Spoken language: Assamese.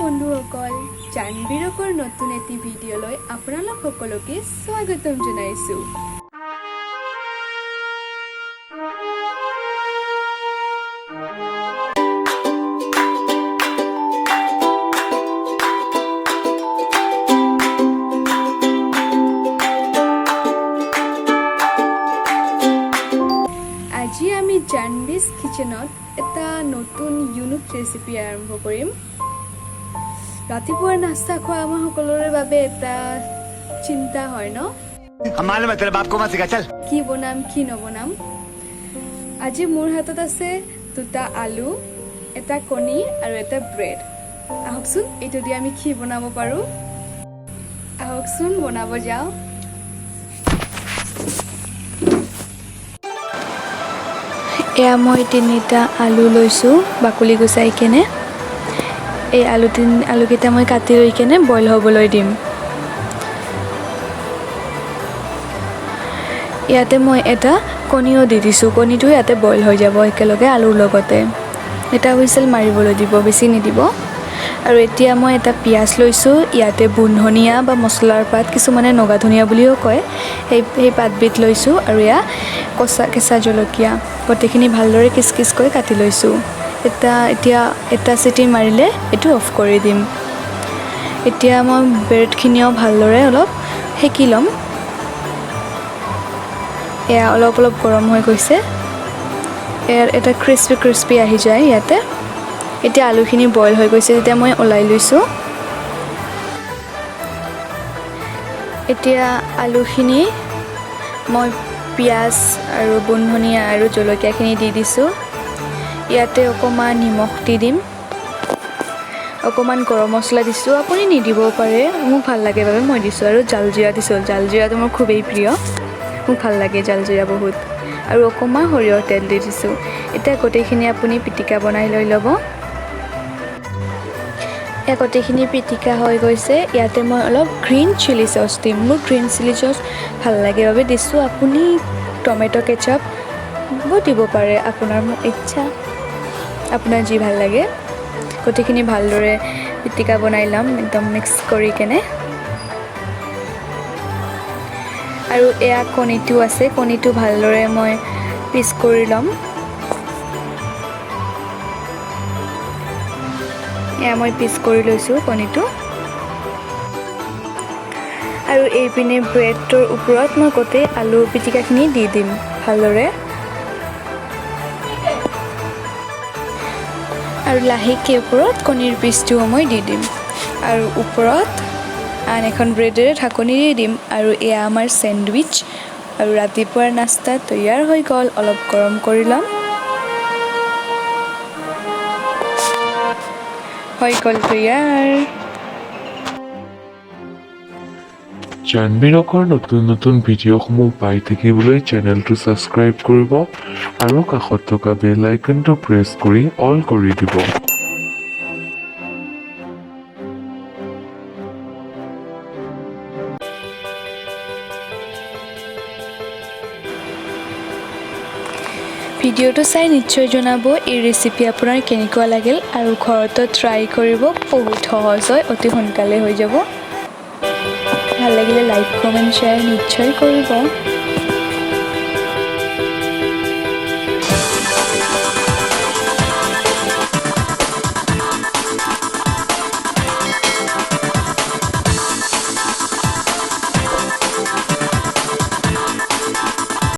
বন্ধুসকল জানবীৰকৰ নতুন এটি ভিডিঅ'লৈ আপোনালোক সকলোকে স্বাগতম জনাইছো। আজি আমি জানবীজ কিচেনত এটা নতুন ইউনিক ৰেচিপি আৰম্ভ কৰিম। ৰাতিপুৱাৰ নাস্তা খোৱা আমাৰ সকলোৰে বাবে এটা চিন্তা হয় ন, কি বনাম কি নবনাম। আজি মোৰ হাতত আছে দুটা আলু, এটা কণী আৰু এটা ব্ৰেড। আহকচোন এইটো দি আমি কি বনাব পাৰোঁ, আহকচোন বনাব যাওঁ। এয়া মই 3টা আলু লৈছোঁ বাকলি গুচাই কেনে। এই আলুকেইটা মই কাটি লৈ কেনে বইল হ'বলৈ দিম। ইয়াতে মই এটা কণীও দি দিছোঁ, কণীটো ইয়াতে বইল হৈ যাব একেলগে আলুৰ লগতে। এটা হুইচেল মাৰিবলৈ দিব, বেছি নিদিব। আৰু এতিয়া মই এটা পিঁয়াজ লৈছোঁ, ইয়াতে বুন ধনিয়া বা মছলাৰ পাত, কিছুমানে নগা ধনিয়া বুলিও কয়, সেই পাতবিধ লৈছোঁ। আৰু এয়া কেঁচা জলকীয়া, গোটেইখিনি ভালদৰে কিচকিচকৈ কাটি লৈছোঁ। এতিয়া এটা চিটি মাৰিলে এইটো অফ কৰি দিম। এতিয়া মই ব্ৰেডখিনিও ভালদৰে অলপ সেকি ল'ম। এয়া অলপ গৰম হৈ গৈছে, এটা ক্ৰিস্পি আহি যায় ইয়াতে। এতিয়া আলুখিনি বইল হৈ গৈছে, তেতিয়া মই ওলাই লৈছোঁ। এতিয়া আলুখিনি মই পিঁয়াজ আৰু বুন ধনিয়া আৰু জলকীয়াখিনি দি দিছোঁ। ইয়াতে অকণমান নিমখ দি দিম, অকণমান গৰম মছলা দিছোঁ, আপুনি নিদিবও পাৰে, মোক ভাল লাগে বাবে মই দিছোঁ। আৰু জালজিৰা দিছোঁ, জালজিৰাটো মোৰ খুবেই প্ৰিয়, মোক ভাল লাগে জালজিৰা বহুত। আৰু অকণমান সৰিয়হৰ তেল দি দিছোঁ। এতিয়া গোটেইখিনি আপুনি পিটিকা বনাই লৈ ল'ব। গোটেইখিনি পিটিকা হৈ গৈছে। ইয়াতে মই অলপ গ্ৰীণ চিলি চচ দিম, মোৰ গ্ৰীণ চিলি চচ ভাল লাগে বাবে দিছোঁ। আপুনি টমেট' কেচাপ দিব পাৰে, আপোনাৰ ইচ্ছা, আপোনাৰ যি ভাল লাগে। গোটেইখিনি ভালদৰে পিটিকা বনাই ল'ম, একদম মিক্স কৰি কেনে। আৰু এয়া কণীটো আছে, কণীটো ভালদৰে মই পিচ কৰি ল'ম। এয়া মই পিচ কৰি লৈছোঁ কণীটো। আৰু এইপিনে ব্ৰেডটোৰ ওপৰত মই গোটেই আলু পিটিকাখিনি দি দিম ভালদৰে। আৰু লাহেকৈ ওপৰত কণীৰ পিচটোও মই দি দিম। আৰু ওপৰত আন এখন ব্ৰেডেৰে ঢাকনি দি দিম। আৰু এয়া আমাৰ চেণ্ডউইচ আৰু ৰাতিপুৱাৰ নাস্তা তৈয়াৰ হৈ গ'ল। অলপ গৰম কৰি ল'ম, হৈ গ'ল তৈয়াৰ। জানবীৰকৰ নতুন ভিডিঅ'সমূহ পাই থাকিবলৈ চেনেলটো ছাবস্ক্ৰাইব কৰিব আৰু কাষত থকা বেল আইকনটো প্ৰেছ কৰি অল কৰি দিব। ভিডিঅ'টো চাই নিশ্চয় জনাব এই ৰেচিপি আপোনাৰ কেনেকুৱা লাগিল। আৰু ঘৰতো ট্ৰাই কৰিব, বহুত সহজ হয়, অতি সোনকালে হৈ যাব। ভাল লাগিলে লাইক কমেণ্ট শ্বেয়াৰ নিশ্চয় কৰিব।